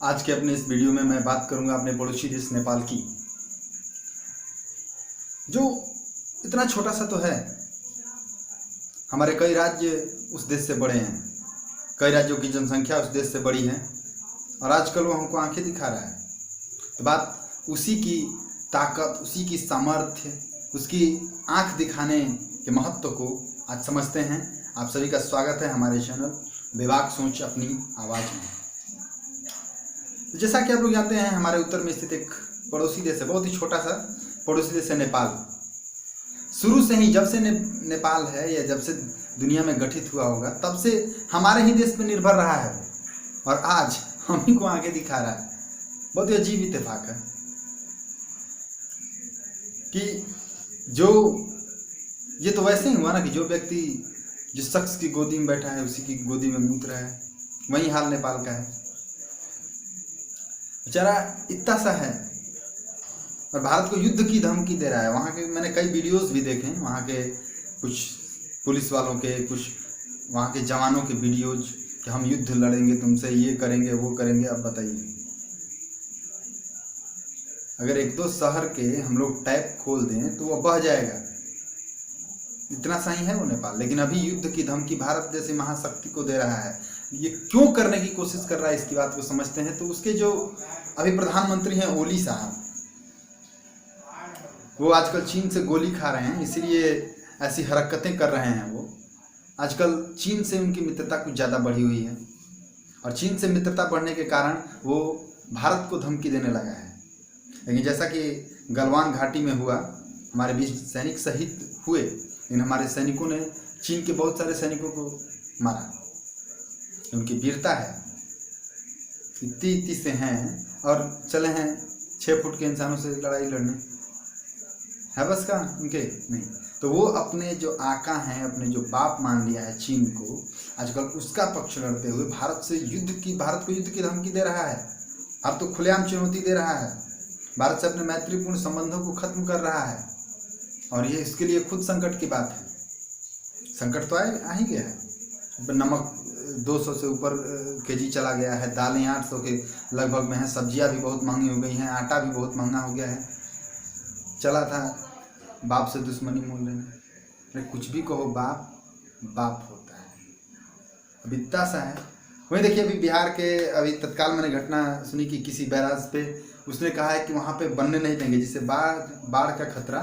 आज के अपने इस वीडियो में मैं बात करूंगा अपने पड़ोसी देश नेपाल की, जो इतना छोटा सा तो है। हमारे कई राज्य उस देश से बड़े हैं, कई राज्यों की जनसंख्या उस देश से बड़ी है और आजकल वो हमको आंखें दिखा रहा है। तो बात उसी की ताकत, उसी की सामर्थ्य, उसकी आंख दिखाने के महत्व को आज समझते हैं। आप सभी का स्वागत है हमारे चैनल बेबाक सोच अपनी आवाज़ में। जैसा कि आप लोग जानते हैं, हमारे उत्तर में स्थित एक पड़ोसी देश है, बहुत ही छोटा सा पड़ोसी देश है नेपाल। शुरू से ही जब से नेपाल है या जब से दुनिया में गठित हुआ होगा तब से हमारे ही देश पर निर्भर रहा है और आज हम ही को आगे दिखा रहा है। बहुत ही अजीब इत्तेफाक है कि ये तो वैसे ही हुआ ना कि जो व्यक्ति जिस शख्स की गोदी में बैठा है उसी की गोदी में मूत रहा है। वही हाल नेपाल का है। बेचारा इतना सा है और भारत को युद्ध की धमकी दे रहा है। वहाँ के मैंने कई वीडियोस भी देखे हैं, वहाँ के कुछ पुलिस वालों के, कुछ वहाँ के जवानों के वीडियोज कि हम युद्ध लड़ेंगे तुमसे, ये करेंगे वो करेंगे। अब बताइए, अगर एक दो शहर के हम लोग टैप खोल दें तो वो बह जाएगा। इतना सा ही है वो नेपाल, लेकिन अभी युद्ध की धमकी भारत जैसे महाशक्ति को दे रहा है। ये क्यों करने की कोशिश कर रहा है, इसकी बात को समझते हैं। तो उसके जो अभी प्रधानमंत्री हैं ओली साहब, वो आजकल चीन से गोली खा रहे हैं, इसीलिए ऐसी हरकतें कर रहे हैं। वो आजकल चीन से उनकी मित्रता कुछ ज़्यादा बढ़ी हुई है और चीन से मित्रता बढ़ने के कारण वो भारत को धमकी देने लगा है। लेकिन जैसा कि गलवान घाटी में हुआ, हमारे 20 सैनिक शहीद हुए, लेकिन हमारे सैनिकों ने चीन के बहुत सारे सैनिकों को मारा। उनकी वीरता है, इतनी से हैं और चले हैं 6 फुट के इंसानों से लड़ाई लड़ने, है बस का उनके नहीं। तो वो अपने जो आका हैं, अपने जो बाप मान लिया है चीन को, आजकल उसका पक्ष लड़ते हुए भारत को युद्ध की धमकी दे रहा है। अब तो खुलेआम चुनौती दे रहा है, भारत से अपने मैत्रीपूर्ण संबंधों को खत्म कर रहा है। और ये इसके लिए खुद संकट की बात है। संकट तो आ ही गया है। नमक 200 से ऊपर केजी चला गया है, दालें 800 के लगभग में हैं, सब्जियां भी बहुत महंगी हो गई हैं, आटा भी बहुत महंगा हो गया है। चला था बाप से दुश्मनी मोल लेना। कुछ भी कहो, बाप होता है। अब इतना सा है। वही देखिए, अभी बिहार के अभी तत्काल मैंने घटना सुनी कि किसी बैराज पे उसने कहा है कि वहाँ पे बनने नहीं देंगे, जिससे बाढ़ का खतरा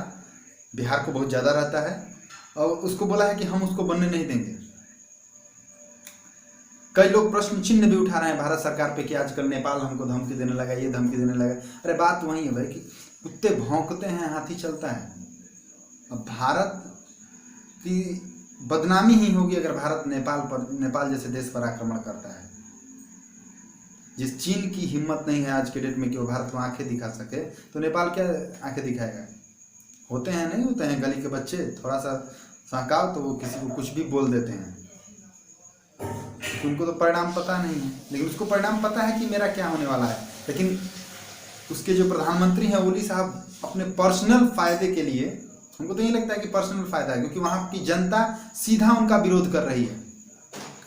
बिहार को बहुत ज़्यादा रहता है, और उसको बोला है कि हम उसको बनने नहीं देंगे। कई लोग प्रश्न चिन्ह भी उठा रहे हैं भारत सरकार पे कि आजकल नेपाल हमको धमकी देने लगा, ये धमकी देने लगा। अरे बात वही है भाई कि कुत्ते भौंकते हैं, हाथी चलता है। अब भारत की बदनामी ही होगी अगर भारत नेपाल जैसे देश पर आक्रमण करता है। जिस चीन की हिम्मत नहीं है आज के डेट में कि वो भारत को आंखें दिखा सके, तो नेपाल क्या आंखें दिखाएगा। होते हैं, नहीं होते हैं गली के बच्चे, थोड़ा सा सहकाओ तो वो किसी को कुछ भी बोल देते हैं। उनको तो परिणाम पता नहीं है, लेकिन उसको परिणाम पता है कि मेरा क्या होने वाला है। लेकिन उसके जो प्रधानमंत्री हैं ओली साहब, अपने पर्सनल फायदे के लिए, हमको तो यही लगता है कि पर्सनल फायदा है, क्योंकि वहाँ की जनता सीधा उनका विरोध कर रही है।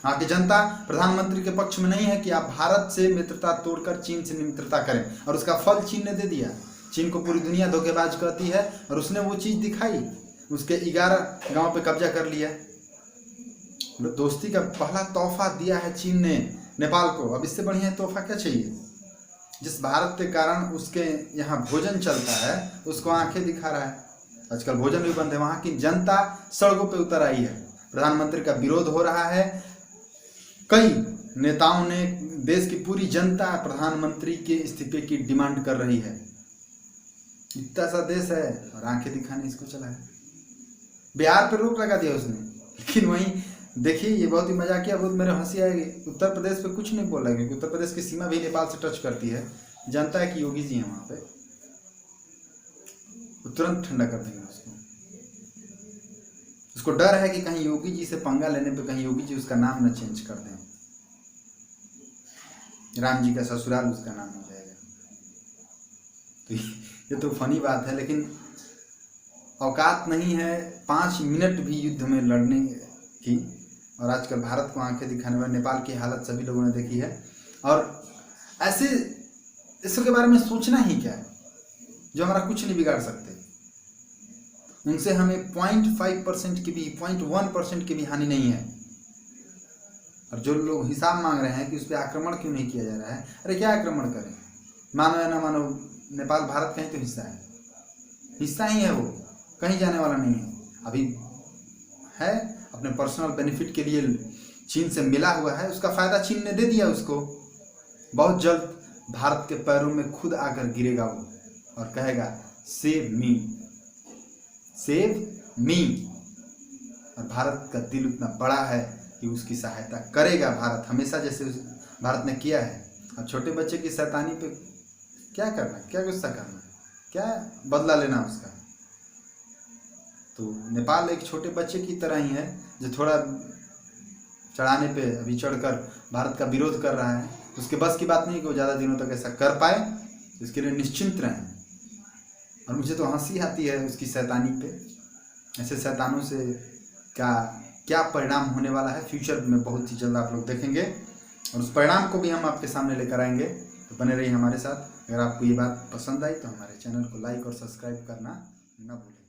वहाँ की जनता प्रधानमंत्री के पक्ष में नहीं है कि आप भारत से मित्रता तोड़कर चीन से मित्रता करें, और उसका फल चीन ने दे दिया। चीन को पूरी दुनिया धोखेबाज कहती है और उसने वो चीज़ दिखाई। उसके 11 गाँव पे कब्जा कर लिया। दोस्ती का पहला तोहफा दिया है चीन ने नेपाल को। अब इससे बढ़िया तोहफा क्या चाहिए। जिस भारत के कारण उसके यहाँ भोजन चलता है उसको आंखें दिखा रहा है। आजकल भोजन भी बंद है। वहाँ की जनता सड़कों पे उतर आई है, प्रधानमंत्री का विरोध हो रहा है। कई नेताओं ने, देश की पूरी जनता प्रधानमंत्री के इस्तीफे की डिमांड कर रही है। इतना सा देश है और आंखें दिखाने इसको चला है। बिहार पे रोक लगा दिया उसने, लेकिन वहीं देखिए, ये बहुत ही मजाकिया, बहुत मेरे हंसी आएगी। उत्तर प्रदेश पे कुछ नहीं बोला, क्योंकि उत्तर प्रदेश की सीमा भी नेपाल से टच करती है। जानता है कि योगी जी हैं वहाँ पे, वो तुरंत ठंडा कर देंगे उसको डर है कि कहीं योगी जी से पंगा लेने पे कहीं योगी जी उसका नाम न चेंज कर दें, राम जी का ससुराल उसका नाम हो जाएगा। तो ये तो फनी बात है, लेकिन औकात नहीं है 5 मिनट भी युद्ध में लड़ने की। और आजकल भारत को आंखें दिखाने वाले नेपाल की हालत सभी लोगों ने देखी है। और ऐसे इसके बारे में सोचना ही क्या है जो हमारा कुछ नहीं बिगाड़ सकते। उनसे हमें 0.5% की भी 0.1% की भी हानि नहीं है। और जो लोग हिसाब मांग रहे हैं कि उस पर आक्रमण क्यों नहीं किया जा रहा है, अरे क्या आक्रमण करें, मानो या ना मानो नेपाल भारत का ही तो हिस्सा है, हिस्सा ही है, वो कहीं जाने वाला नहीं है। अभी है अपने पर्सनल बेनिफिट के लिए चीन से मिला हुआ है, उसका फायदा चीन ने दे दिया उसको। बहुत जल्द भारत के पैरों में खुद आकर गिरेगा वो और कहेगा सेव मी, सेव मी। और भारत का दिल उतना बड़ा है कि उसकी सहायता करेगा भारत, हमेशा जैसे भारत ने किया है। और छोटे बच्चे की शैतानी पे क्या करना, क्या गुस्सा करना, क्या बदला लेना उसका। तो नेपाल एक छोटे बच्चे की तरह ही है जो थोड़ा चढ़ाने पे अभी चढ़कर भारत का विरोध कर रहा है। उसके बस की बात नहीं कि वो ज़्यादा दिनों तक ऐसा कर पाए, इसके लिए निश्चिंत रहें। और मुझे तो हंसी आती है उसकी शैतानी पे। ऐसे शैतानों से क्या परिणाम होने वाला है फ्यूचर में बहुत ही जल्द आप लोग देखेंगे, और उस परिणाम को भी हम आपके सामने लेकर आएंगे। तो बने रहिए हमारे साथ। अगर आपको ये बात पसंद आई तो हमारे चैनल को लाइक और सब्सक्राइब करना न भूलें।